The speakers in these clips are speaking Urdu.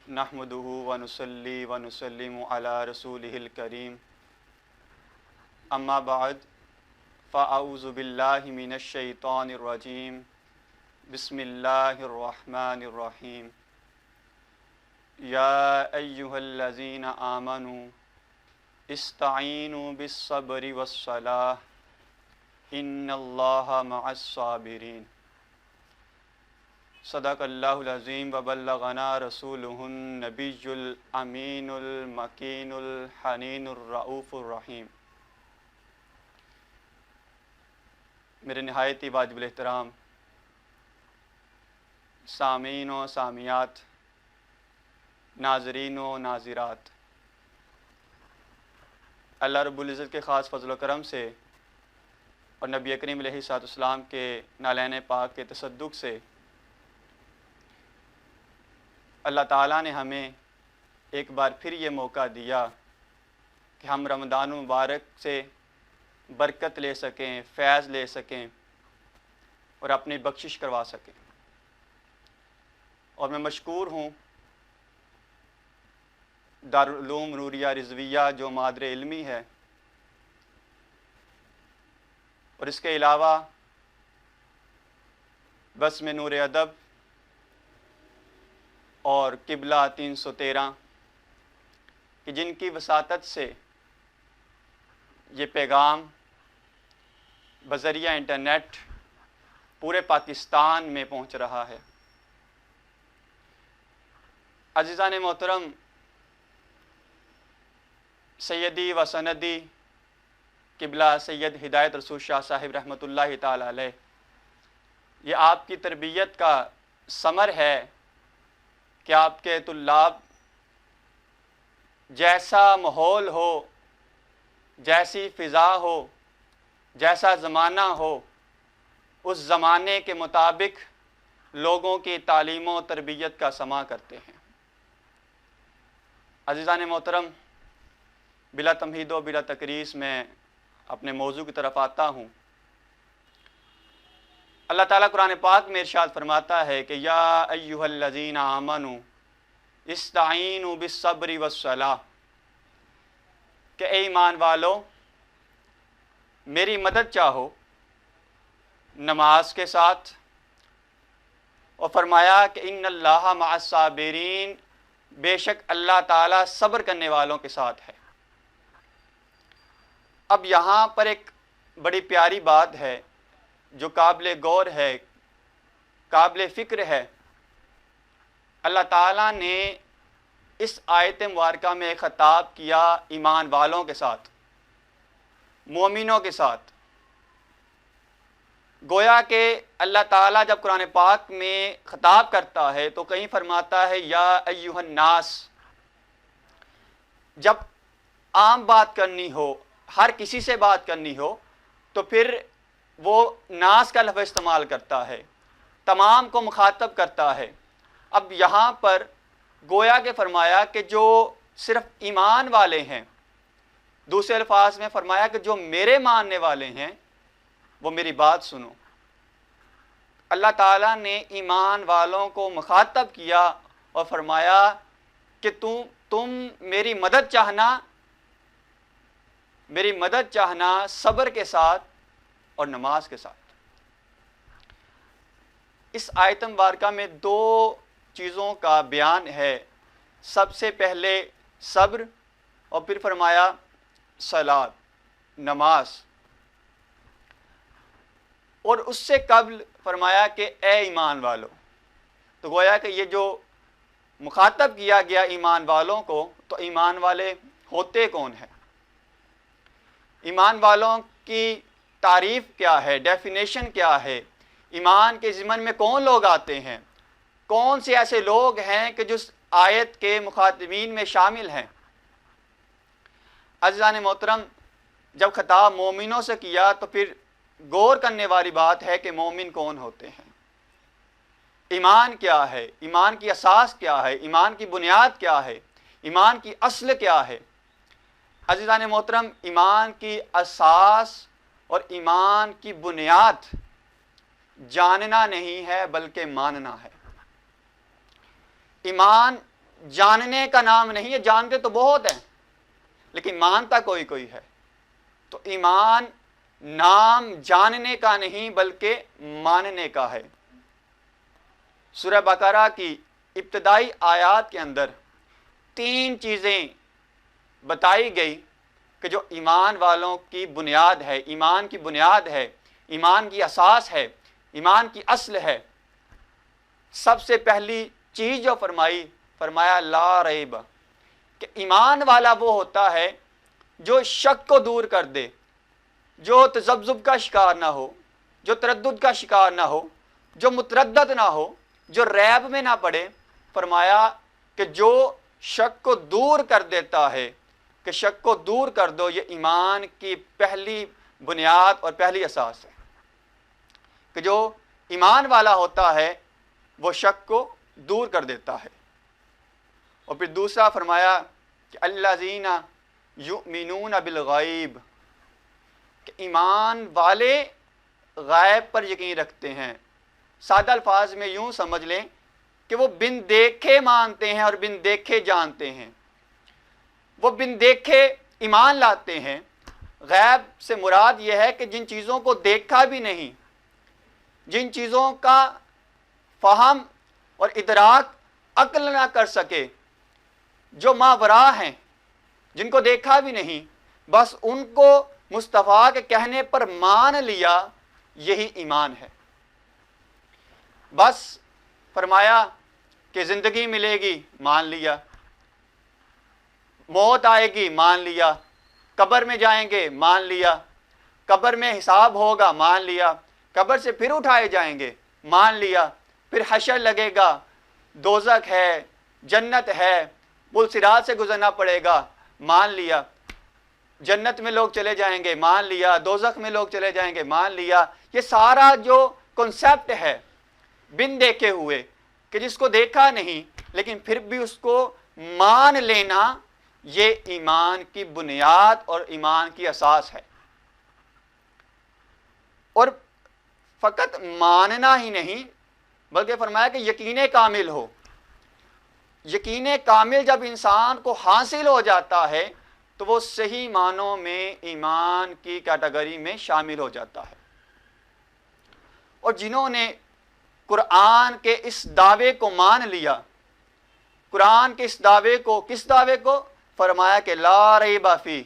نحمدہ ونصلی ونسلم علی رسولہ الکریم اما بعد فاعوذ باللہ من الشیطان الرجیم بسم اللہ الرحمن الرحیم یا ایہا الذین آمنوا استعینوا بالصبر والصلاۃ ان اللہ مع الصابرین صدق اللہ العظیم وبلغنا رسولہ النبی الامین المکین الحنین الرؤوف الرحیم۔ میرے نہایت ہی واجب الاحترام سامعین و سامعات، ناظرین و ناظرات، اللہ رب العزت کے خاص فضل و کرم سے اور نبی کریم علیہ الصلوۃ والسلام کے نالین پاک کے تصدق سے اللہ تعالیٰ نے ہمیں ایک بار پھر یہ موقع دیا کہ ہم رمضان المبارک سے برکت لے سکیں، فیض لے سکیں اور اپنی بخشش کروا سکیں۔ اور میں مشکور ہوں دارالعلوم نوریہ رضویہ جو مادر علمی ہے، اور اس کے علاوہ بسم نور ادب اور قبلہ 313 کہ جن کی وساطت سے یہ پیغام بذریعہ انٹرنیٹ پورے پاکستان میں پہنچ رہا ہے۔ عزیزان محترم، سیدی و سندی قبلہ سید ہدایت رسول شاہ صاحب رحمۃ اللہ تعالی علیہ، یہ آپ کی تربیت کا ثمر ہے کہ آپ کے طلاب جیسا ماحول ہو، جیسی فضا ہو، جیسا زمانہ ہو، اس زمانے کے مطابق لوگوں کی تعلیم و تربیت کا سماع کرتے ہیں۔ عزیزان محترم، بلا تمہید و بلا تکریس میں اپنے موضوع کی طرف آتا ہوں۔ اللہ تعالیٰ قرآن پاک میں ارشاد فرماتا ہے کہ یا ایہا الذین آمنوا استعینوا بالصبر والصلاۃ، کہ اے ایمان والو میری مدد چاہو نماز کے ساتھ، اور فرمایا کہ ان اللہ مع الصابرین، بے شک اللہ تعالیٰ صبر کرنے والوں کے ساتھ ہے۔ اب یہاں پر ایک بڑی پیاری بات ہے جو قابل غور ہے، قابل فکر ہے۔ اللہ تعالیٰ نے اس آیت مبارکہ میں خطاب کیا ایمان والوں کے ساتھ، مومنوں کے ساتھ۔ گویا کہ اللہ تعالیٰ جب قرآن پاک میں خطاب کرتا ہے تو کہیں فرماتا ہے یا ایہا الناس، جب عام بات کرنی ہو، ہر کسی سے بات کرنی ہو تو پھر وہ ناس کا لفظ استعمال کرتا ہے، تمام کو مخاطب کرتا ہے۔ اب یہاں پر گویا کہ فرمایا کہ جو صرف ایمان والے ہیں، دوسرے الفاظ میں فرمایا کہ جو میرے ماننے والے ہیں وہ میری بات سنو۔ اللہ تعالیٰ نے ایمان والوں کو مخاطب کیا اور فرمایا کہ تم میری مدد چاہنا صبر کے ساتھ اور نماز کے ساتھ۔ اس آیت مبارکہ میں دو چیزوں کا بیان ہے، سب سے پہلے صبر اور پھر فرمایا صلاۃ، نماز، اور اس سے قبل فرمایا کہ اے ایمان والو۔ تو گویا کہ یہ جو مخاطب کیا گیا ایمان والوں کو، تو ایمان والے ہوتے کون ہیں؟ ایمان والوں کی تعریف کیا ہے، ڈیفینیشن کیا ہے؟ ایمان کے ضمن میں کون لوگ آتے ہیں؟ کون سے ایسے لوگ ہیں کہ جو آیت کے مخاطبین میں شامل ہیں؟ عزیزان محترم، جب خطاب مومنوں سے کیا تو پھر غور کرنے والی بات ہے کہ مومن کون ہوتے ہیں، ایمان کیا ہے، ایمان کی اساس کیا ہے، ایمان کی بنیاد کیا ہے، ایمان کی اصل کیا ہے؟ عزیزان محترم، ایمان کی اساس اور ایمان کی بنیاد جاننا نہیں ہے بلکہ ماننا ہے۔ ایمان جاننے کا نام نہیں ہے، جانتے تو بہت ہیں لیکن مانتا کوئی کوئی ہے۔ تو ایمان نام جاننے کا نہیں بلکہ ماننے کا ہے۔ سورہ بقرہ کی ابتدائی آیات کے اندر 3 چیزیں بتائی گئی کہ جو ایمان والوں کی بنیاد ہے، ایمان کی بنیاد ہے، ایمان کی اساس ہے، ایمان کی اصل ہے۔ سب سے پہلی چیز جو فرمایا لا ریب، کہ ایمان والا وہ ہوتا ہے جو شک کو دور کر دے، جو تذبذب کا شکار نہ ہو، جو تردد کا شکار نہ ہو، جو متردد نہ ہو، جو ریب میں نہ پڑے۔ فرمایا کہ جو شک کو دور کر دیتا ہے، کہ شک کو دور کر دو، یہ ایمان کی پہلی بنیاد اور پہلی اساس ہے، کہ جو ایمان والا ہوتا ہے وہ شک کو دور کر دیتا ہے۔ اور پھر دوسرا فرمایا کہ الذین یؤمنون بالغیب، کہ ایمان والے غیب پر یقین رکھتے ہیں۔ سادہ الفاظ میں یوں سمجھ لیں کہ وہ بن دیکھے مانتے ہیں اور بن دیکھے جانتے ہیں، وہ بن دیکھے ایمان لاتے ہیں۔ غیب سے مراد یہ ہے کہ جن چیزوں کو دیکھا بھی نہیں، جن چیزوں کا فہم اور ادراک عقل نہ کر سکے، جو ماوراء ہیں، جن کو دیکھا بھی نہیں، بس ان کو مصطفیٰ کے کہنے پر مان لیا، یہی ایمان ہے۔ بس فرمایا کہ زندگی ملے گی، مان لیا، موت آئے گی، مان لیا، قبر میں جائیں گے، مان لیا، قبر میں حساب ہوگا، مان لیا، قبر سے پھر اٹھائے جائیں گے، مان لیا، پھر حشر لگے گا، دوزخ ہے، جنت ہے، پل صراط سے گزرنا پڑے گا، مان لیا، جنت میں لوگ چلے جائیں گے، مان لیا، دوزخ میں لوگ چلے جائیں گے، مان لیا۔ یہ سارا جو کنسیپٹ ہے بن دیکھے ہوئے، کہ جس کو دیکھا نہیں لیکن پھر بھی اس کو مان لینا، یہ ایمان کی بنیاد اور ایمان کی اساس ہے۔ اور فقط ماننا ہی نہیں بلکہ فرمایا کہ یقین کامل ہو۔ یقین کامل جب انسان کو حاصل ہو جاتا ہے تو وہ صحیح معنوں میں ایمان کی کیٹیگری میں شامل ہو جاتا ہے۔ اور جنہوں نے قرآن کے اس دعوے کو مان لیا، قرآن کے اس دعوے کو، کس دعوے کو؟ فرمایا کہ لا ریب فیہ،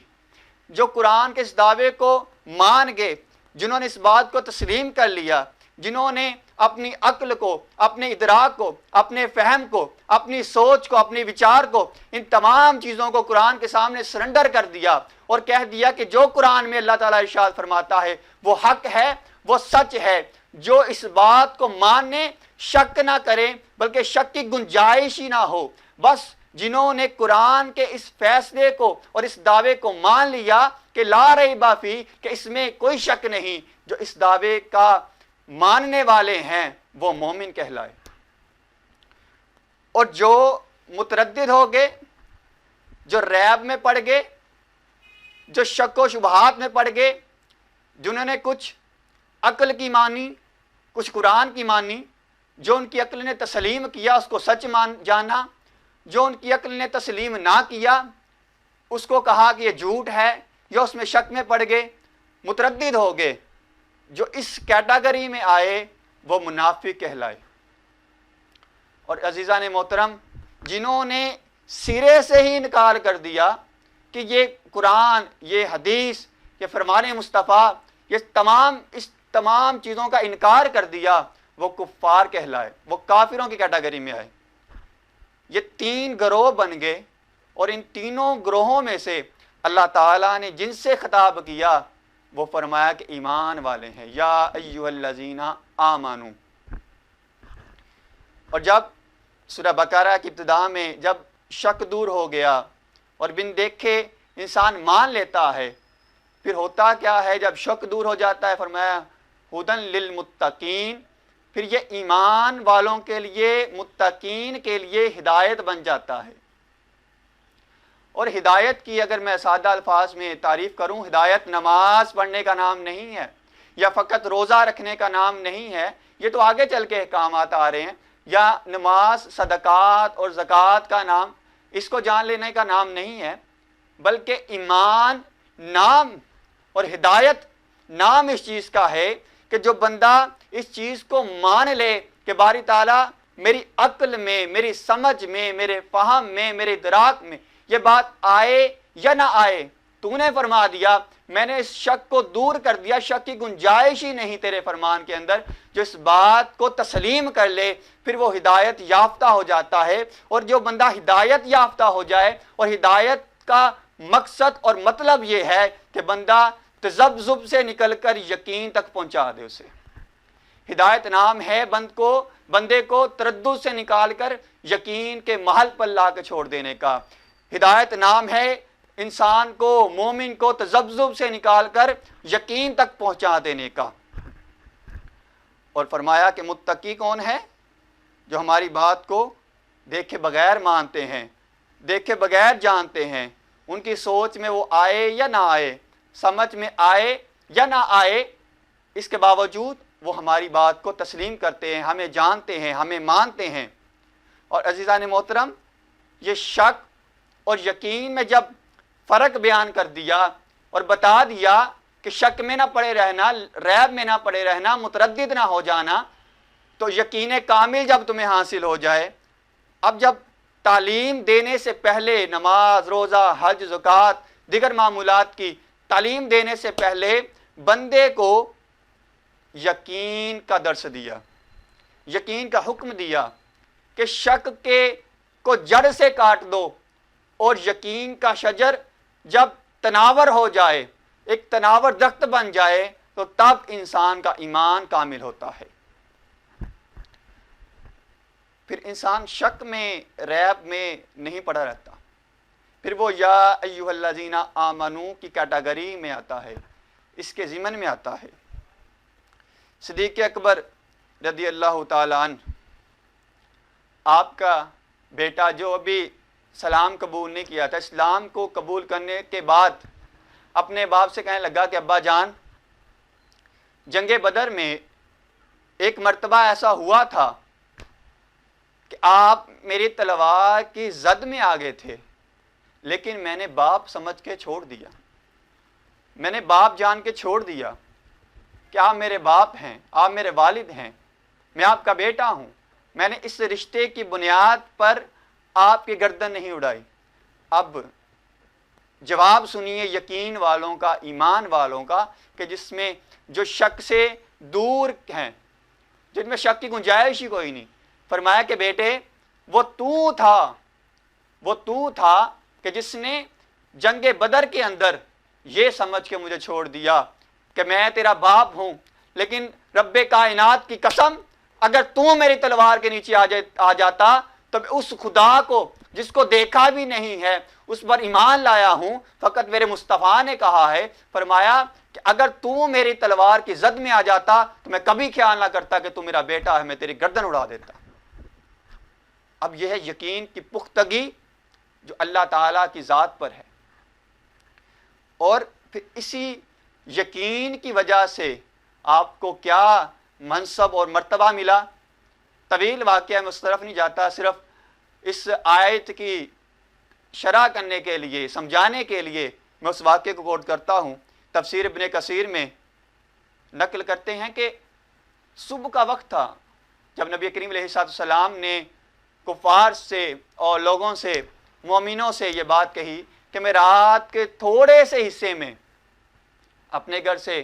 جو قرآن کے اس دعوے کو مان گئے، جنہوں نے اس بات کو تسلیم کر لیا، جنہوں نے اپنی عقل کو، اپنے ادراک کو، اپنے فہم کو، اپنی سوچ کو، اپنی وچار کو، ان تمام چیزوں کو قرآن کے سامنے سرنڈر کر دیا اور کہہ دیا کہ جو قرآن میں اللہ تعالیٰ ارشاد فرماتا ہے وہ حق ہے، وہ سچ ہے، جو اس بات کو ماننے، شک نہ کرے بلکہ شک کی گنجائش ہی نہ ہو۔ بس جنہوں نے قرآن کے اس فیصلے کو اور اس دعوے کو مان لیا کہ لا ریب فیہ، کہ اس میں کوئی شک نہیں، جو اس دعوے کا ماننے والے ہیں وہ مومن کہلائے۔ اور جو متردد ہو گئے، جو ریب میں پڑ گئے، جو شک و شبہات میں پڑ گئے، جنہوں نے کچھ عقل کی مانی، کچھ قرآن کی مانی، جو ان کی عقل نے تسلیم کیا اس کو سچ جانا، جو ان کی عقل نے تسلیم نہ کیا اس کو کہا کہ یہ جھوٹ ہے یا اس میں شک میں پڑ گئے، متردد ہو گئے، جو اس کیٹیگری میں آئے وہ منافق کہلائے۔ اور عزیزان محترم، جنہوں نے سرے سے ہی انکار کر دیا کہ یہ قرآن، یہ حدیث، یہ فرمان مصطفیٰ، اس تمام چیزوں کا انکار کر دیا، وہ کفار کہلائے، وہ کافروں کی کیٹیگری میں آئے۔ یہ 3 گروہ بن گئے، اور ان تینوں گروہوں میں سے اللہ تعالیٰ نے جن سے خطاب کیا وہ فرمایا کہ ایمان والے ہیں، یا ایھا الذین آمنوا۔ اور جب سورہ بقرہ کی ابتدا میں جب شک دور ہو گیا اور بن دیکھے انسان مان لیتا ہے، پھر ہوتا کیا ہے جب شک دور ہو جاتا ہے؟ فرمایا ھدی للمتقین، پھر یہ ایمان والوں کے لیے، متقین کے لیے ہدایت بن جاتا ہے۔ اور ہدایت کی اگر میں سادہ الفاظ میں تعریف کروں، ہدایت نماز پڑھنے کا نام نہیں ہے، یا فقط روزہ رکھنے کا نام نہیں ہے، یہ تو آگے چل کے احکامات آ رہے ہیں۔ یا نماز، صدقات اور زکوٰۃ کا نام اس کو جان لینے کا نام نہیں ہے، بلکہ ایمان نام اور ہدایت نام اس چیز کا ہے کہ جو بندہ اس چیز کو مان لے کہ باری تعالیٰ میری عقل میں، میری سمجھ میں، میرے فہم میں، میرے ادراک میں یہ بات آئے یا نہ آئے، تو نے فرما دیا، میں نے اس شک کو دور کر دیا، شک کی گنجائش ہی نہیں تیرے فرمان کے اندر، جو اس بات کو تسلیم کر لے پھر وہ ہدایت یافتہ ہو جاتا ہے۔ اور جو بندہ ہدایت یافتہ ہو جائے، اور ہدایت کا مقصد اور مطلب یہ ہے کہ بندہ تذبذب سے نکل کر یقین تک پہنچا دے اسے۔ ہدایت نام ہے بندے کو تردد سے نکال کر یقین کے محل پر لا کے چھوڑ دینے کا۔ ہدایت نام ہے انسان کو، مومن کو تذبذب سے نکال کر یقین تک پہنچا دینے کا۔ اور فرمایا کہ متقی کون ہے؟ جو ہماری بات کو دیکھے بغیر مانتے ہیں، دیکھے بغیر جانتے ہیں، ان کی سوچ میں وہ آئے یا نہ آئے، سمجھ میں آئے یا نہ آئے، اس کے باوجود وہ ہماری بات کو تسلیم کرتے ہیں، ہمیں جانتے ہیں، ہمیں مانتے ہیں۔ اور عزیزان محترم، یہ شک اور یقین میں جب فرق بیان کر دیا اور بتا دیا کہ شک میں نہ پڑے رہنا، ریب میں نہ پڑے رہنا، متردد نہ ہو جانا، تو یقین کامل جب تمہیں حاصل ہو جائے، اب جب تعلیم دینے سے پہلے نماز، روزہ، حج، زکوٰۃ، دیگر معمولات کی تعلیم دینے سے پہلے بندے کو یقین کا درس دیا، یقین کا حکم دیا کہ شک کو جڑ سے کاٹ دو، اور یقین کا شجر جب تناور ہو جائے، ایک تناور درخت بن جائے، تو تب انسان کا ایمان کامل ہوتا ہے۔ پھر انسان شک میں، ریب میں نہیں پڑا رہتا، پھر وہ یا ایھا الذین آمنو کی کیٹیگری میں آتا ہے، اس کے ضمن میں آتا ہے۔ صدیق اکبر رضی اللہ تعالیٰ عنہ، آپ کا بیٹا جو ابھی سلام قبول نہیں کیا تھا، اسلام کو قبول کرنے کے بعد اپنے باپ سے کہنے لگا کہ ابا جان، جنگ بدر میں ایک مرتبہ ایسا ہوا تھا کہ آپ میری تلوار کی زد میں آ گئے تھے، لیکن میں نے باپ سمجھ کے چھوڑ دیا، میں نے باپ جان کے چھوڑ دیا کہ آپ میرے باپ ہیں، آپ میرے والد ہیں، میں آپ کا بیٹا ہوں، میں نے اس رشتے کی بنیاد پر آپ کی گردن نہیں اڑائی۔ اب جواب سنیے یقین والوں کا، ایمان والوں کا، کہ جس میں جو شک سے دور ہیں، جن میں شک کی گنجائش ہی کوئی نہیں۔ فرمایا کہ بیٹے، وہ تو تھا کہ جس نے جنگ بدر کے اندر یہ سمجھ کے مجھے چھوڑ دیا کہ میں تیرا باپ ہوں، لیکن رب کائنات کی قسم، اگر تو میری تلوار کے نیچے آ جاتا تو اس خدا کو جس کو دیکھا بھی نہیں ہے اس پر ایمان لایا ہوں۔ فقط میرے مصطفیٰ نے کہا ہے، فرمایا کہ اگر تو میری تلوار کی زد میں آ جاتا تو میں کبھی خیال نہ کرتا کہ تو میرا بیٹا ہے، میں تیری گردن اڑا دیتا۔ اب یہ ہے یقین کی پختگی جو اللہ تعالیٰ کی ذات پر ہے۔ اور پھر اسی یقین کی وجہ سے آپ کو کیا منصب اور مرتبہ ملا، طویل واقعہ میں اس طرف نہیں جاتا، صرف اس آیت کی شرح کرنے کے لیے، سمجھانے کے لیے میں اس واقعے کو کوٹ کرتا ہوں۔ تفسیر ابن کثیر میں نقل کرتے ہیں کہ صبح کا وقت تھا جب نبی کریم علیہ السلام نے کفار سے اور لوگوں سے، مومنوں سے یہ بات کہی کہ میں رات کے تھوڑے سے حصے میں اپنے گھر سے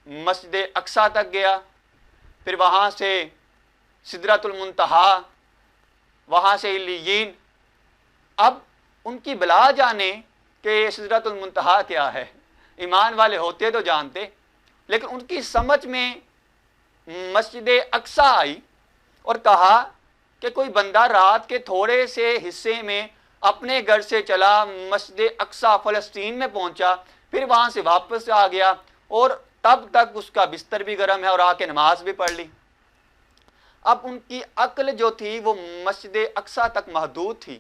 مسجد اقصیٰ تک گیا، پھر وہاں سے سدرۃ المنتہا، وہاں سے علیین۔ اب ان کی بلا جانے کہ سدرۃ المنتہا کیا ہے، ایمان والے ہوتے تو جانتے، لیکن ان کی سمجھ میں مسجد اقصیٰ آئی اور کہا کہ کوئی بندہ رات کے تھوڑے سے حصے میں اپنے گھر سے چلا، مسجد اقصیٰ فلسطین میں پہنچا، پھر وہاں سے واپس آ گیا، اور تب تک اس کا بستر بھی گرم ہے اور آ کے نماز بھی پڑھ لی۔ اب ان کی عقل جو تھی وہ مسجد اقصیٰ تک محدود تھی،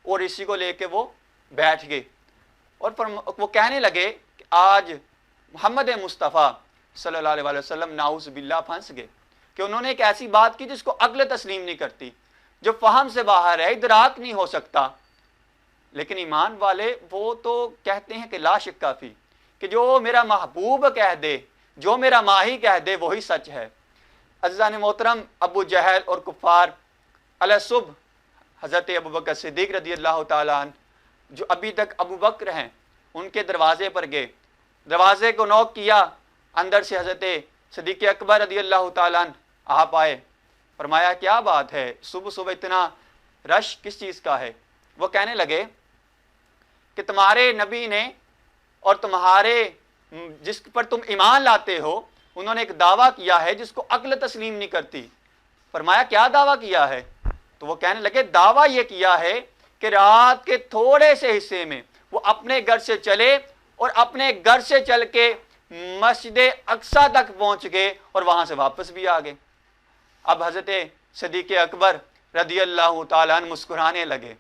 اور اسی کو لے کے وہ بیٹھ گئے، اور وہ کہنے لگے کہ آج محمد مصطفیٰ صلی اللہ علیہ وسلم نعوذ باللہ پھنس گئے، کہ انہوں نے ایک ایسی بات کی جس کو عقل تسلیم نہیں کرتی، جو فہم سے باہر ہے، ادراک نہیں ہو سکتا. لیکن ایمان والے وہ تو کہتے ہیں کہ لا شک کافی، کہ جو میرا محبوب کہہ دے، جو میرا ماہی کہہ دے وہی سچ ہے. عزیزان محترم، ابو جہل اور کفار علیہ صبح حضرت ابو بکر صدیق رضی اللہ تعالیٰ عنہ، جو ابھی تک ابو بکر ہیں، ان کے دروازے پر گئے، دروازے کو نوک کیا، اندر سے حضرت صدیق اکبر رضی اللہ تعالیٰ عنہ آپ آئے. فرمایا کیا بات ہے، صبح صبح اتنا رش کس چیز کا ہے؟ وہ کہنے لگے کہ تمہارے نبی نے اور تمہارے جس پر تم ایمان لاتے ہو، انہوں نے ایک دعویٰ کیا ہے جس کو عقل تسلیم نہیں کرتی. فرمایا کیا دعویٰ کیا ہے؟ تو وہ کہنے لگے دعویٰ یہ کیا ہے کہ رات کے تھوڑے سے حصے میں وہ اپنے گھر سے چلے اور اپنے گھر سے چل کے مسجد اقصیٰ تک پہنچ گئے اور وہاں سے واپس بھی آ گئے. اب حضرت صدیق اکبر رضی اللہ تعالیٰ عنہ مسکرانے لگے.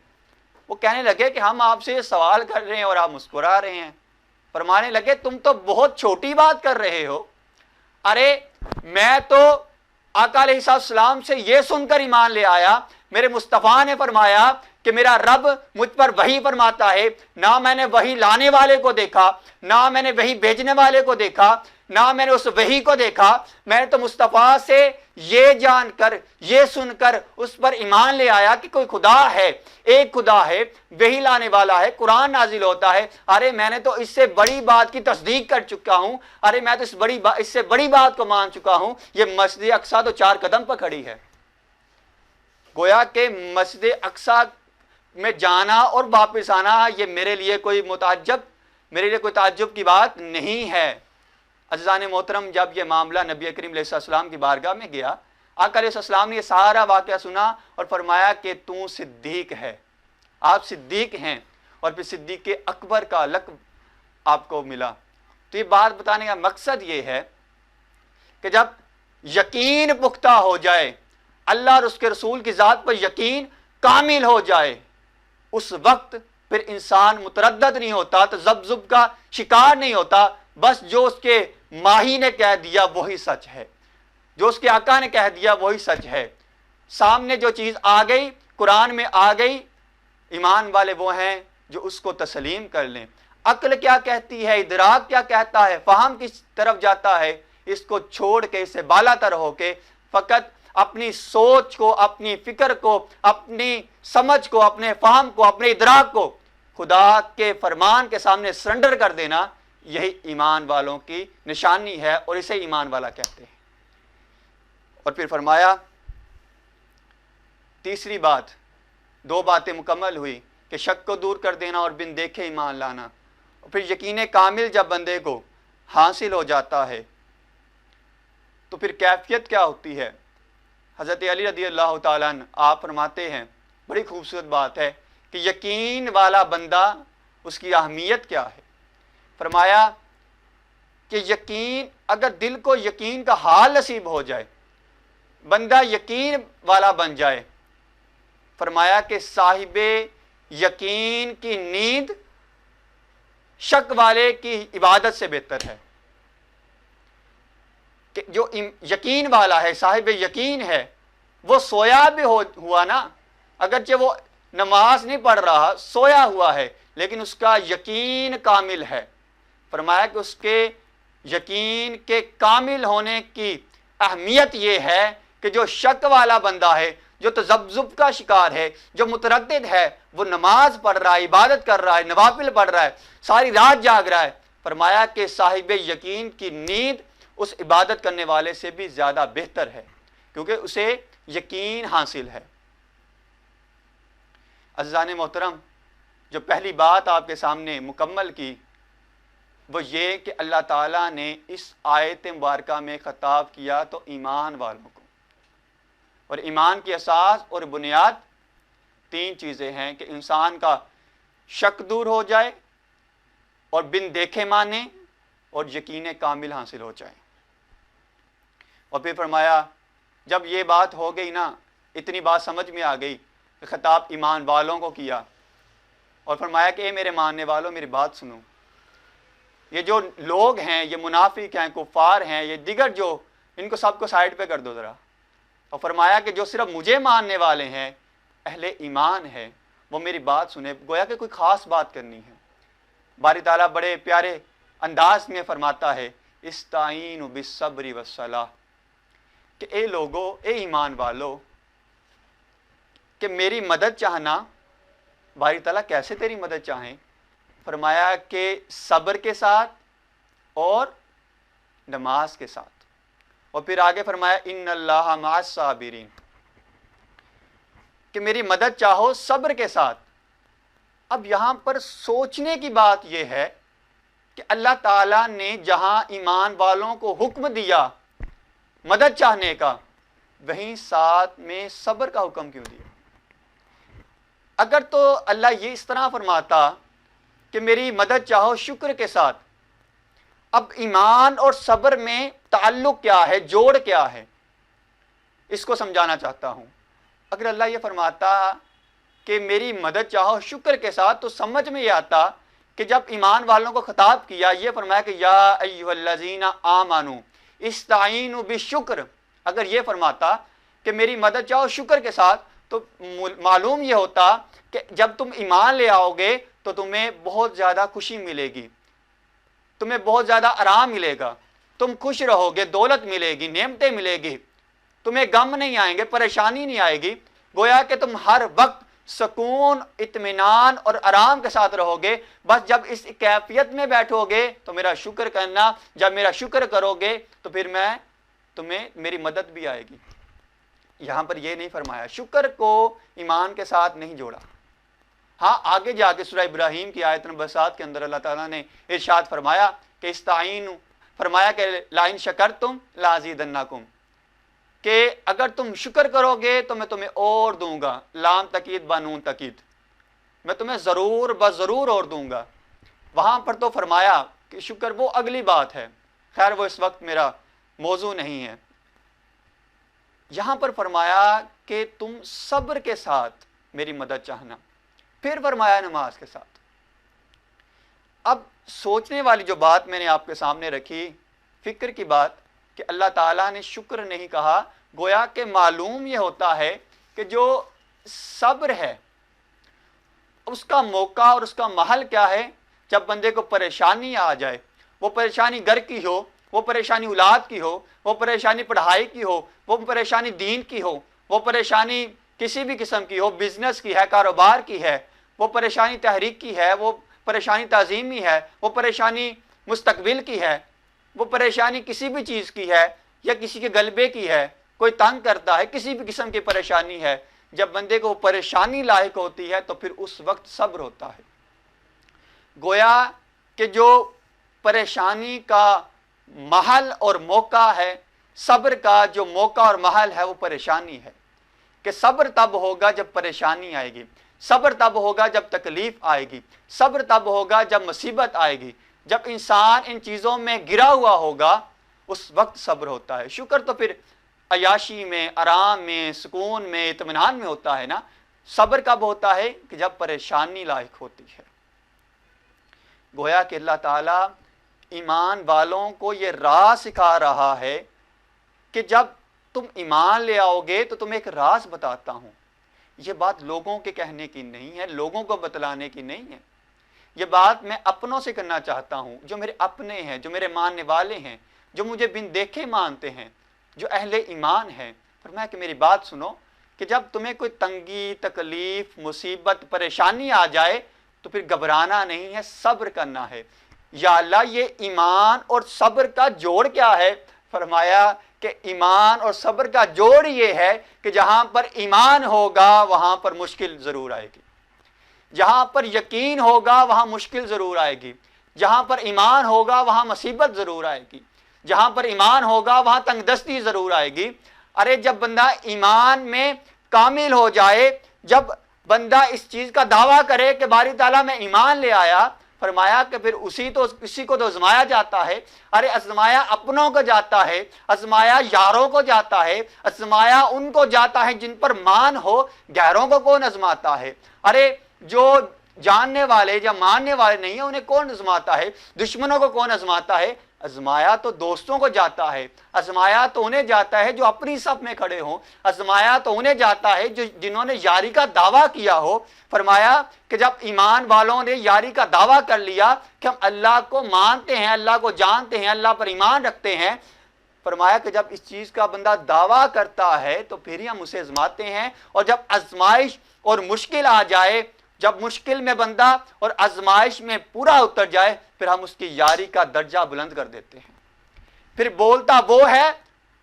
وہ کہنے لگے کہ ہم آپ سے یہ سوال کر رہے ہیں اور آپ مسکرا رہے ہیں. فرمانے لگے تم تو بہت چھوٹی بات کر رہے ہو. ارے میں تو آقا علیہ السلام سے یہ سن کر ایمان لے آیا، میرے مصطفیٰ نے فرمایا کہ میرا رب مجھ پر وحی فرماتا ہے، نہ میں نے وحی لانے والے کو دیکھا، نہ میں نے وحی بھیجنے والے کو دیکھا، نہ میں نے اس وحی کو دیکھا. میں نے تو مصطفیٰ سے یہ جان کر، یہ سن کر اس پر ایمان لے آیا کہ کوئی خدا ہے، ایک خدا ہے، وحی لانے والا ہے، قرآن نازل ہوتا ہے. ارے میں نے تو اس سے بڑی بات کی تصدیق کر چکا ہوں، ارے میں تو اس سے بڑی بات کو مان چکا ہوں. یہ مسجد اقصیٰ تو 4 قدم پر کھڑی ہے. گویا کہ مسجد اقصیٰ میں جانا اور واپس آنا یہ میرے لیے کوئی تعجب کی بات نہیں ہے. عزیزان محترم، جب یہ معاملہ نبی کریم علیہ السلام کی بارگاہ میں گیا، آقا علیہ السلام نے یہ سارا واقعہ سنا اور فرمایا کہ تو صدیق ہے، آپ صدیق ہیں، اور پھر صدیق اکبر کا لقب آپ کو ملا. تو یہ بات بتانے کا مقصد یہ ہے کہ جب یقین پختہ ہو جائے، اللہ اور اس کے رسول کی ذات پر یقین کامل ہو جائے، اس وقت پھر انسان متردد نہیں ہوتا، تذبذب کا شکار نہیں ہوتا. بس جو اس کے ماہی نے کہہ دیا وہی سچ ہے، جو اس کے آقا نے کہہ دیا وہی سچ ہے. سامنے جو چیز آ گئی، قرآن میں آ گئی، ایمان والے وہ ہیں جو اس کو تسلیم کر لیں. عقل کیا کہتی ہے، ادراک کیا کہتا ہے، فہم کس طرف جاتا ہے، اس کو چھوڑ کے، اس سے بالا تر ہو کے فقط اپنی سوچ کو، اپنی فکر کو، اپنی سمجھ کو، اپنے فہم کو، اپنے ادراک کو خدا کے فرمان کے سامنے سرنڈر کر دینا، یہی ایمان والوں کی نشانی ہے اور اسے ایمان والا کہتے ہیں. اور پھر فرمایا تیسری بات، 2 باتیں مکمل ہوئی کہ شک کو دور کر دینا اور بن دیکھے ایمان لانا. اور پھر یقین کامل جب بندے کو حاصل ہو جاتا ہے تو پھر کیفیت کیا ہوتی ہے. حضرت علی رضی اللہ تعالیٰ عنہ آپ فرماتے ہیں، بڑی خوبصورت بات ہے کہ یقین والا بندہ، اس کی اہمیت کیا ہے. فرمایا کہ یقین، اگر دل کو یقین کا حال نصیب ہو جائے، بندہ یقین والا بن جائے، فرمایا کہ صاحب یقین کی نیند شک والے کی عبادت سے بہتر ہے. کہ جو یقین والا ہے، صاحب یقین ہے، وہ سویا بھی ہوا نا، اگرچہ وہ نماز نہیں پڑھ رہا، سویا ہوا ہے، لیکن اس کا یقین کامل ہے. فرمایا کہ اس کے یقین کے کامل ہونے کی اہمیت یہ ہے کہ جو شک والا بندہ ہے، جو تذبذب کا شکار ہے، جو متردد ہے، وہ نماز پڑھ رہا ہے، عبادت کر رہا ہے، نوافل پڑھ رہا ہے، ساری رات جاگ رہا ہے. فرمایا کہ صاحب یقین کی نیند اس عبادت کرنے والے سے بھی زیادہ بہتر ہے، کیونکہ اسے یقین حاصل ہے. عزیزان محترم، جو پہلی بات آپ کے سامنے مکمل کی وہ یہ کہ اللہ تعالیٰ نے اس آیت مبارکہ میں خطاب کیا تو ایمان والوں کو، اور ایمان کی اساس اور بنیاد 3 چیزیں ہیں کہ انسان کا شک دور ہو جائے اور بن دیکھے مانے اور یقین کامل حاصل ہو جائے. اور پھر فرمایا جب یہ بات ہو گئی نا، اتنی بات سمجھ میں آ گئی کہ خطاب ایمان والوں کو کیا، اور فرمایا کہ اے میرے ماننے والوں میری بات سنو. یہ جو لوگ ہیں، یہ منافق ہیں، کفار ہیں، یہ دیگر جو، ان کو سب کو سائڈ پہ کر دو ذرا. اور فرمایا کہ جو صرف مجھے ماننے والے ہیں، اہل ایمان ہے، وہ میری بات سنے. گویا کہ کوئی خاص بات کرنی ہے. باری تعالیٰ بڑے پیارے انداز میں فرماتا ہے استعینوا بالصبر والصلاۃ، کہ اے لوگو، اے ایمان والو، کہ میری مدد چاہنا. باری تعالیٰ کیسے تیری مدد چاہیں؟ فرمایا کہ صبر کے ساتھ اور نماز کے ساتھ. اور پھر آگے فرمایا ان اللہ مع الصابرین، کہ میری مدد چاہو صبر کے ساتھ. اب یہاں پر سوچنے کی بات یہ ہے کہ اللہ تعالیٰ نے جہاں ایمان والوں کو حکم دیا مدد چاہنے کا، وہیں ساتھ میں صبر کا حکم کیوں دیا؟ اگر تو اللہ یہ اس طرح فرماتا کہ میری مدد چاہو شکر کے ساتھ، اب ایمان اور صبر میں تعلق کیا ہے، جوڑ کیا ہے، اس کو سمجھانا چاہتا ہوں. اگر اللہ یہ فرماتا کہ میری مدد چاہو شکر کے ساتھ، تو سمجھ میں یہ آتا کہ جب ایمان والوں کو خطاب کیا، یہ فرمایا کہ یا ایھا الذین آمنوا استعینوا بالشکر. اگر یہ فرماتا کہ میری مدد چاہو شکر کے ساتھ، تو معلوم یہ ہوتا کہ جب تم ایمان لے آؤ گے تو تمہیں بہت زیادہ خوشی ملے گی، تمہیں بہت زیادہ آرام ملے گا، تم خوش رہو گے، دولت ملے گی، نعمتیں ملے گی، تمہیں غم نہیں آئیں گے، پریشانی نہیں آئے گی. گویا کہ تم ہر وقت سکون، اطمینان اور آرام کے ساتھ رہو گے. بس جب اس کیفیت میں بیٹھو گے تو میرا شکر کرنا. جب میرا شکر کرو گے تو پھر تمہیں میری مدد بھی آئے گی. یہاں پر یہ نہیں فرمایا، شکر کو ایمان کے ساتھ نہیں جوڑا. ہاں آگے جا کے سورہ ابراہیم کی آیت نمبر 7 کے اندر اللہ تعالیٰ نے ارشاد فرمایا کہ استعینوا، فرمایا کہ لئن شکرتم لازیدنکم، کہ اگر تم شکر کرو گے تو میں تمہیں اور دوں گا. لام تقید بانون تقید، میں تمہیں ضرور بضرور اور دوں گا. وہاں پر تو فرمایا کہ شکر وہ اگلی بات ہے، خیر وہ اس وقت میرا موضوع نہیں ہے. یہاں پر فرمایا کہ تم صبر کے ساتھ میری مدد چاہنا، پھر فرمایا نماز کے ساتھ. اب سوچنے والی جو بات میں نے آپ کے سامنے رکھی، فکر کی بات، کہ اللہ تعالیٰ نے شکر نہیں کہا. گویا کہ معلوم یہ ہوتا ہے کہ جو صبر ہے اس کا موقع اور اس کا محل کیا ہے. جب بندے کو پریشانی آ جائے، وہ پریشانی گھر کی ہو، وہ پریشانی اولاد کی ہو، وہ پریشانی پڑھائی کی ہو، وہ پریشانی دین کی ہو، وہ پریشانی کسی بھی قسم کی ہو، بزنس کی ہے، کاروبار کی ہے، وہ پریشانی تحریک کی ہے، وہ پریشانی تعظیمی ہے، وہ پریشانی مستقبل کی ہے، وہ پریشانی کسی بھی چیز کی ہے، یا کسی کے غلبے کی ہے، کوئی تنگ کرتا ہے، کسی بھی قسم کی پریشانی ہے. جب بندے کو پریشانی لاحق ہوتی ہے تو پھر اس وقت صبر ہوتا ہے. گویا کہ جو پریشانی کا محل اور موقع ہے، صبر کا جو موقع اور محل ہے وہ پریشانی ہے. کہ صبر تب ہوگا جب پریشانی آئے گی، صبر تب ہوگا جب تکلیف آئے گی، صبر تب ہوگا جب مصیبت آئے گی. جب انسان ان چیزوں میں گرا ہوا ہوگا اس وقت صبر ہوتا ہے. شکر تو پھر عیاشی میں، آرام میں، سکون میں، اطمینان میں ہوتا ہے نا. صبر کب ہوتا ہے؟ کہ جب پریشانی لاحق ہوتی ہے. گویا کہ اللہ تعالیٰ ایمان والوں کو یہ راز سکھا رہا ہے کہ جب تم ایمان لے آؤ گے تو تمہیں ایک راز بتاتا ہوں. یہ بات لوگوں کے کہنے کی نہیں ہے، لوگوں کو بتلانے کی نہیں ہے. یہ بات میں اپنوں سے کرنا چاہتا ہوں، جو میرے اپنے ہیں، جو میرے ماننے والے ہیں، جو مجھے بن دیکھے مانتے ہیں، جو اہل ایمان ہیں. فرمایا کہ میری بات سنو، کہ جب تمہیں کوئی تنگی، تکلیف، مصیبت، پریشانی آ جائے تو پھر گھبرانا نہیں ہے، صبر کرنا ہے. یا اللہ یہ ایمان اور صبر کا جوڑ کیا ہے؟ فرمایا کہ ایمان اور صبر کا جوڑ یہ ہے کہ جہاں پر ایمان ہوگا وہاں پر مشکل ضرور آئے گی، جہاں پر یقین ہوگا وہاں مشکل ضرور آئے گی، جہاں پر ایمان ہوگا وہاں مصیبت ضرور آئے گی، جہاں پر ایمان ہوگا وہاں تنگ دستی ضرور آئے گی. ارے جب بندہ ایمان میں کامل ہو جائے، جب بندہ اس چیز کا دعویٰ کرے کہ باری تعالیٰ میں ایمان لے آیا، فرمایا کہ پھر کسی کو تو آزمایا جاتا ہے. ارے آزمایا اپنوں کو جاتا ہے، آزمایا یاروں کو جاتا ہے، آزمایا ان کو جاتا ہے جن پر مان ہو. غیروں کو کون آزماتا ہے؟ ارے جو جاننے والے یا ماننے والے نہیں ہیں انہیں کون آزماتا ہے؟ دشمنوں کو کون آزماتا ہے؟ آزمایا تو دوستوں کو جاتا ہے، آزمایا تو انہیں جاتا ہے جو اپنی صف میں کھڑے ہوں، آزمایا تو انہیں جاتا ہے جنہوں نے یاری کا دعویٰ کیا ہو۔ فرمایا کہ جب ایمان والوں نے یاری کا دعویٰ کر لیا کہ ہم اللہ کو مانتے ہیں، اللہ کو جانتے ہیں، اللہ پر ایمان رکھتے ہیں، فرمایا کہ جب اس چیز کا بندہ دعویٰ کرتا ہے تو پھر ہی ہم اسے آزماتے ہیں، اور جب آزمائش اور مشکل آ جائے، جب مشکل میں بندہ اور آزمائش میں پورا اتر جائے، پھر ہم اس کی یاری کا درجہ بلند کر دیتے ہیں۔ پھر بولتا وہ ہے،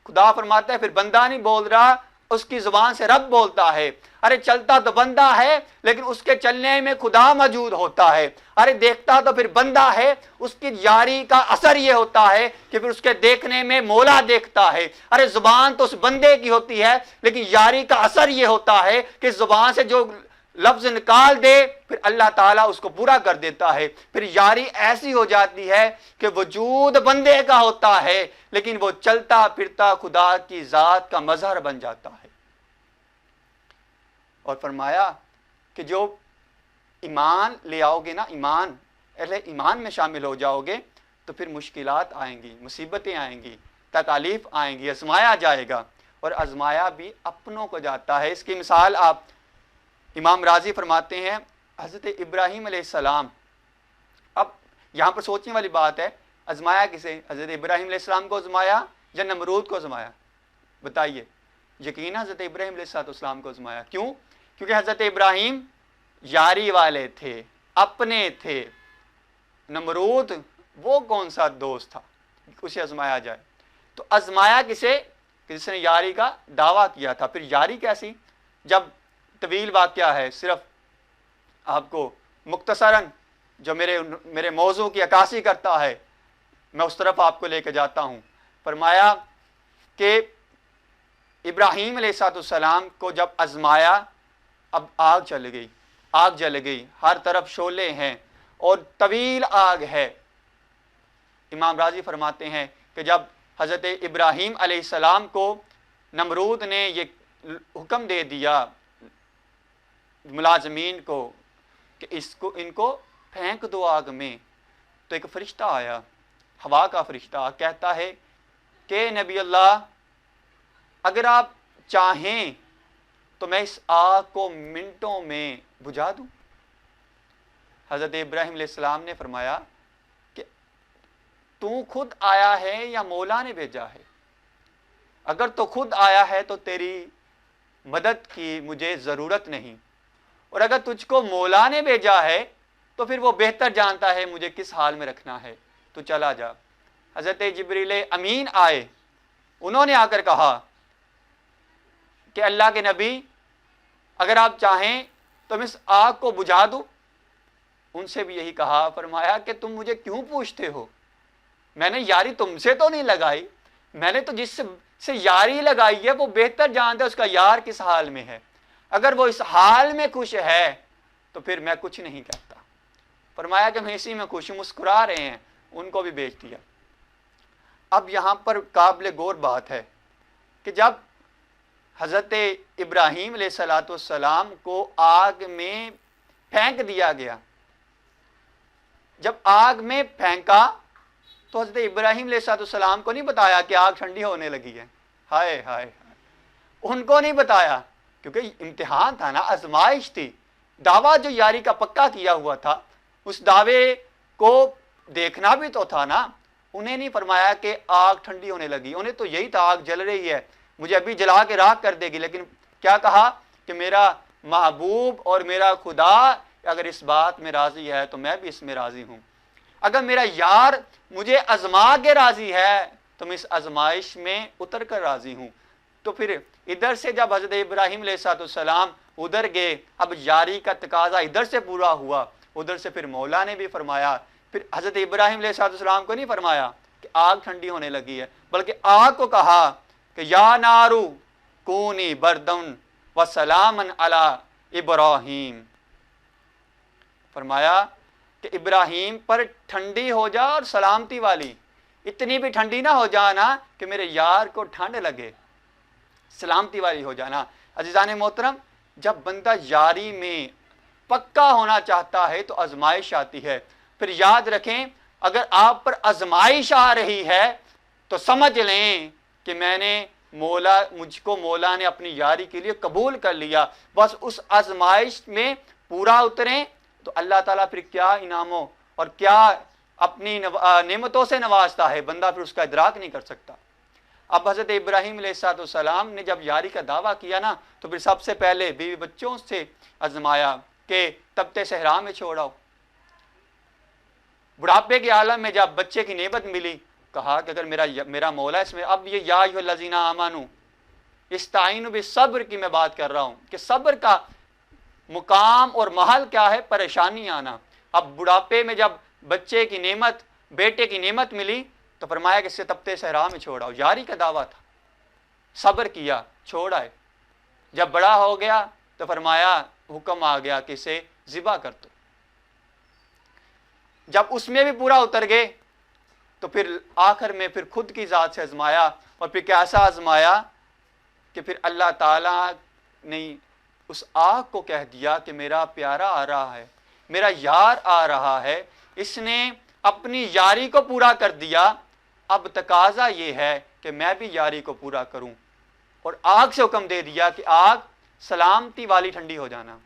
خدا فرماتا ہے پھر بندہ نہیں بول رہا، اس کی زبان سے رب بولتا ہے۔ ارے چلتا تو بندہ ہے لیکن اس کے چلنے میں خدا موجود ہوتا ہے۔ ارے دیکھتا تو پھر بندہ ہے، اس کی یاری کا اثر یہ ہوتا ہے کہ پھر اس کے دیکھنے میں مولا دیکھتا ہے۔ ارے زبان تو اس بندے کی ہوتی ہے لیکن یاری کا اثر یہ ہوتا ہے کہ زبان سے جو لفظ نکال دے پھر اللہ تعالیٰ اس کو پورا کر دیتا ہے۔ پھر یاری ایسی ہو جاتی ہے کہ وجود بندے کا ہوتا ہے لیکن وہ چلتا پھرتا خدا کی ذات کا مظہر بن جاتا ہے۔ اور فرمایا کہ جو ایمان لے آؤ گے نا، اہل ایمان میں شامل ہو جاؤ گے تو پھر مشکلات آئیں گی، مصیبتیں آئیں گی، تکالیف آئیں گی، آزمایا جائے گا، اور آزمایا بھی اپنوں کو جاتا ہے۔ اس کی مثال آپ امام راضی فرماتے ہیں، حضرت ابراہیم علیہ السلام، اب یہاں پر سوچنے والی بات ہے، آزمایا کسے؟ حضرت ابراہیم علیہ السلام کو آزمایا یا نمرود کو آزمایا؟ بتائیے۔ یقینا حضرت ابراہیم علیہ السلام کو آزمایا۔ کیوں؟ کیونکہ حضرت ابراہیم یاری والے تھے، اپنے تھے۔ نمرود وہ کون سا دوست تھا اسے آزمایا جائے؟ تو آزمایا کسے؟ جس نے یاری کا دعویٰ کیا تھا۔ پھر یاری کیسی؟ جب طویل واقعہ ہے، صرف آپ کو مختصراً جو میرے موضوع کی عکاسی کرتا ہے میں اس طرف آپ کو لے کے جاتا ہوں۔ فرمایا کہ ابراہیم علیہ السلام کو جب آزمایا، اب آگ جل گئی، ہر طرف شعلے ہیں اور طویل آگ ہے۔ امام راضی فرماتے ہیں کہ جب حضرت ابراہیم علیہ السلام کو نمرود نے یہ حکم دے دیا ملازمین کو کہ ان کو پھینک دو آگ میں، تو ایک فرشتہ آیا، ہوا کا فرشتہ، کہتا ہے کہ نبی اللہ اگر آپ چاہیں تو میں اس آگ کو منٹوں میں بجھا دوں۔ حضرت ابراہیم علیہ السلام نے فرمایا کہ تو خود آیا ہے یا مولا نے بھیجا ہے؟ اگر تو خود آیا ہے تو تیری مدد کی مجھے ضرورت نہیں، اور اگر تجھ کو مولا نے بھیجا ہے تو پھر وہ بہتر جانتا ہے مجھے کس حال میں رکھنا ہے، تو چلا جا۔ حضرت جبریل امین آئے، انہوں نے آ کر کہا کہ اللہ کے نبی اگر آپ چاہیں تو میں اس آگ کو بجھا دوں۔ ان سے بھی یہی کہا، فرمایا کہ تم مجھے کیوں پوچھتے ہو؟ میں نے یاری تم سے تو نہیں لگائی، میں نے تو جس سے یاری لگائی ہے وہ بہتر جانتا ہے اس کا یار کس حال میں ہے۔ اگر وہ اس حال میں خوش ہے تو پھر میں کچھ نہیں کہتا۔ فرمایا کہ میں اسی میں خوش ہوں، مسکرا رہے ہیں، ان کو بھی بیچ دیا۔ اب یہاں پر قابل غور بات ہے کہ جب حضرت ابراہیم علیہ السلام کو آگ میں پھینک دیا گیا، جب آگ میں پھینکا تو حضرت ابراہیم علیہ السلام کو نہیں بتایا کہ آگ ٹھنڈی ہونے لگی ہے۔ ہائے ہائے، ان کو نہیں بتایا، کیونکہ امتحان تھا نا، آزمائش تھی۔ دعویٰ جو یاری کا پکا کیا ہوا تھا اس دعوے کو دیکھنا بھی تو تھا نا۔ انہیں نہیں فرمایا کہ آگ ٹھنڈی ہونے لگی، انہیں تو یہی تھا آگ جل رہی ہے، مجھے ابھی جلا کے راکھ کر دے گی۔ لیکن کیا کہا کہ میرا محبوب اور میرا خدا اگر اس بات میں راضی ہے تو میں بھی اس میں راضی ہوں۔ اگر میرا یار مجھے آزما کے راضی ہے تو میں اس آزمائش میں اتر کر راضی ہوں۔ تو پھر ادھر سے جب حضرت ابراہیم علیہ السلام ادھر گئے، اب یاری کا تقاضا ادھر سے پورا ہوا، ادھر سے پھر مولا نے بھی فرمایا۔ پھر حضرت ابراہیم علیہ السلام کو نہیں فرمایا کہ آگ ٹھنڈی ہونے لگی ہے، بلکہ آگ کو کہا کہ یا نارو کونی بردن و سلامن علی ابراہیم۔ فرمایا کہ ابراہیم پر ٹھنڈی ہو جا اور سلامتی والی، اتنی بھی ٹھنڈی نہ ہو جانا کہ میرے یار کو ٹھنڈ لگے، سلامتی والی ہو جانا۔ عزیزان محترم، جب بندہ یاری میں پکا ہونا چاہتا ہے تو آزمائش آتی ہے۔ پھر یاد رکھیں اگر آپ پر آزمائش آ رہی ہے تو سمجھ لیں کہ میں نے مجھ کو مولا نے اپنی یاری کے لیے قبول کر لیا. بس اس آزمائش میں پورا اتریں تو اللہ تعالیٰ پھر کیا انعاموں اور کیا اپنی نعمتوں سے نوازتا ہے، بندہ پھر اس کا ادراک نہیں کر سکتا. اب حضرت ابراہیم علیہ السلام نے جب یاری کا دعویٰ کیا نا تو پھر سب سے پہلے بیوی بچوں سے آزمایا کہ تبتے صحرا میں چھوڑاؤ. بڑھاپے کے عالم میں جب بچے کی نعمت ملی کہا کہ اگر میرا مولا اس میں، اب یہ یا ایھا الذین آمنوا استعینوا بالصبر کی میں بات کر رہا ہوں کہ صبر کا مقام اور محل کیا ہے، پریشانی آنا. اب بڑھاپے میں جب بچے کی نعمت، بیٹے کی نعمت ملی تو فرمایا کہ اسے تبتے صحرا میں چھوڑاؤ. یاری کا دعویٰ تھا، صبر کیا، چھوڑا ہے. جب بڑا ہو گیا تو فرمایا، حکم آ گیا کہ اسے ذبح کر دو. جب اس میں بھی پورا اتر گئے تو پھر آخر میں پھر خود کی ذات سے آزمایا. اور پھر کیسا آزمایا کہ پھر اللہ تعالیٰ نے اس آگ کو کہہ دیا کہ میرا پیارا آ رہا ہے، میرا یار آ رہا ہے، اس نے اپنی یاری کو پورا کر دیا، اب تقاضا یہ ہے کہ میں بھی یاری کو پورا کروں. اور آگ سے حکم دے دیا کہ آگ سلامتی والی ٹھنڈی ہو جانا،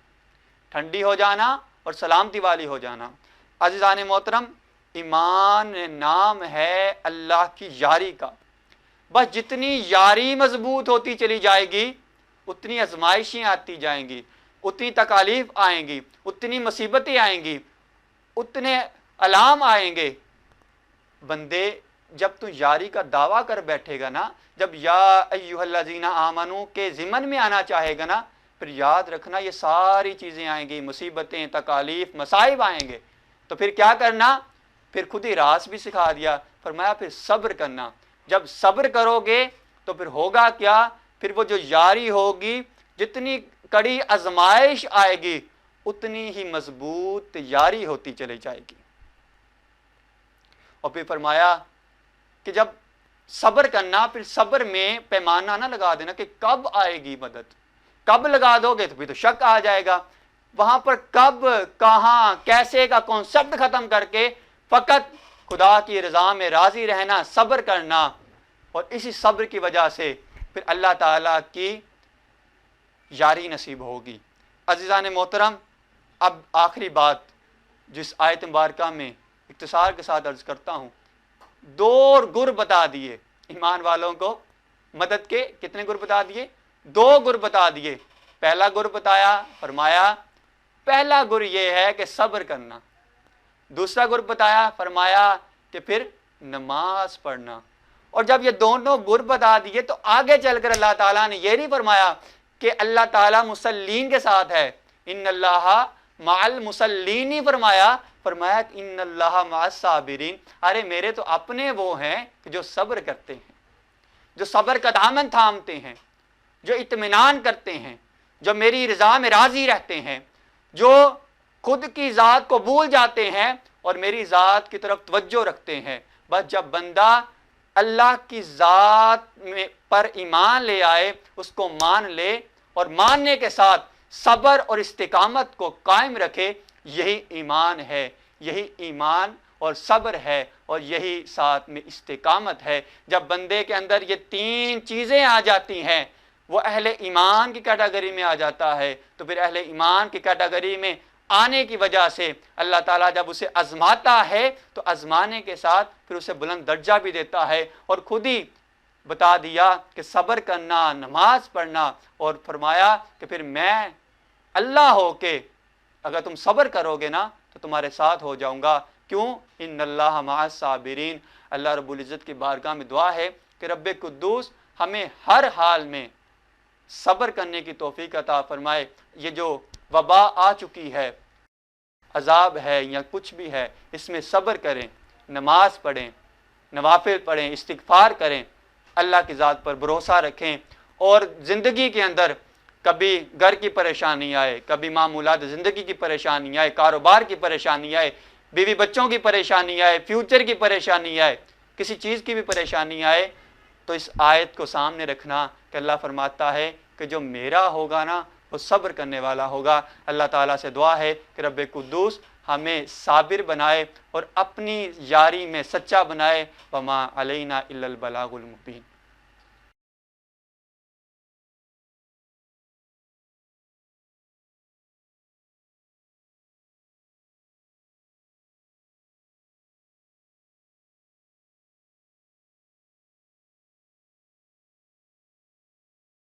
ٹھنڈی ہو جانا اور سلامتی والی ہو جانا. عزیزان محترم، ایمان نام ہے اللہ کی یاری کا. بس جتنی یاری مضبوط ہوتی چلی جائے گی اتنی آزمائشیں آتی جائیں گی، اتنی تکالیف آئیں گی، اتنی مصیبتیں آئیں گی، اتنے الام آئیں گے. بندے جب تو یاری کا دعویٰ کر بیٹھے گا نا، جب یا ایھا الذین آمنو کے ضمن میں آنا چاہے گا نا، پھر یاد رکھنا یہ ساری چیزیں آئیں گی، مصیبتیں، تکالیف، مصائب آئیں گے. تو پھر کیا کرنا؟ پھر خود ہی راز بھی سکھا دیا، فرمایا پھر صبر کرنا. جب صبر کرو گے تو پھر ہوگا کیا؟ پھر وہ جو یاری ہوگی، جتنی کڑی آزمائش آئے گی اتنی ہی مضبوط یاری ہوتی چلی جائے گی. اور پھر فرمایا کہ جب صبر کرنا، پھر صبر میں پیمانہ نہ لگا دینا کہ کب آئے گی مدد. کب لگا دو گے تو پھر تو شک آ جائے گا. وہاں پر کب، کہاں، کیسے کا کانسیپٹ ختم کر کے فقط خدا کی رضا میں راضی رہنا، صبر کرنا. اور اسی صبر کی وجہ سے پھر اللہ تعالیٰ کی یاری نصیب ہوگی. عزیزان محترم، اب آخری بات جس آیت مبارکہ میں اختصار کے ساتھ عرض کرتا ہوں، 2 گر بتا دیے ایمان والوں کو مدد کے. کتنے گر بتا دیے؟ 2 گر بتا دیے. پہلا گر بتایا، فرمایا پہلا گر یہ ہے کہ صبر کرنا. دوسرا گر بتایا، فرمایا کہ پھر نماز پڑھنا. اور جب یہ دونوں گر بتا دیے تو آگے چل کر اللہ تعالیٰ نے یہ نہیں فرمایا کہ اللہ تعالیٰ مسلین کے ساتھ ہے، ان اللہ مع المسلین نہیں فرمایا، فرمایا ان اللہ مع الصابرین. ارے میرے تو اپنے وہ ہیں کہ جو صبر کرتے ہیں، جو صبر کا دامن تھامتے ہیں، جو اطمینان کرتے ہیں، جو میری رضا میں راضی رہتے ہیں، جو خود کی ذات کو بھول جاتے ہیں اور میری ذات کی طرف توجہ رکھتے ہیں. بس جب بندہ اللہ کی ذات میں پر ایمان لے آئے، اس کو مان لے اور ماننے کے ساتھ صبر اور استقامت کو قائم رکھے، یہی ایمان ہے، یہی ایمان اور صبر ہے، اور یہی ساتھ میں استقامت ہے. جب بندے کے اندر یہ 3 چیزیں آ جاتی ہیں وہ اہل ایمان کی کیٹیگری میں آ جاتا ہے. تو پھر اہل ایمان کی کیٹیگری میں آنے کی وجہ سے اللہ تعالیٰ جب اسے آزماتا ہے تو آزمانے کے ساتھ پھر اسے بلند درجہ بھی دیتا ہے. اور خود ہی بتا دیا کہ صبر کرنا، نماز پڑھنا، اور فرمایا کہ پھر میں اللہ ہو کے اگر تم صبر کرو گے نا تو تمہارے ساتھ ہو جاؤں گا. کیوں؟ ان اللہ مع الصابرین. اللہ رب العزت کی بارگاہ میں دعا ہے کہ رب قدوس ہمیں ہر حال میں صبر کرنے کی توفیق عطا فرمائے. یہ جو وبا آ چکی ہے، عذاب ہے یا کچھ بھی ہے، اس میں صبر کریں، نماز پڑھیں، نوافل پڑھیں، استغفار کریں، اللہ کی ذات پر بھروسہ رکھیں. اور زندگی کے اندر کبھی گھر کی پریشانی آئے، کبھی معمولات زندگی کی پریشانی آئے، کاروبار کی پریشانی آئے، بیوی بچوں کی پریشانی آئے، فیوچر کی پریشانی آئے، کسی چیز کی بھی پریشانی آئے، تو اس آیت کو سامنے رکھنا کہ اللہ فرماتا ہے کہ جو میرا ہوگا نا وہ صبر کرنے والا ہوگا. اللہ تعالیٰ سے دعا ہے کہ رب قدوس ہمیں صابر بنائے اور اپنی یاری میں سچا بنائے. وما علینا الا البلاغ المبین.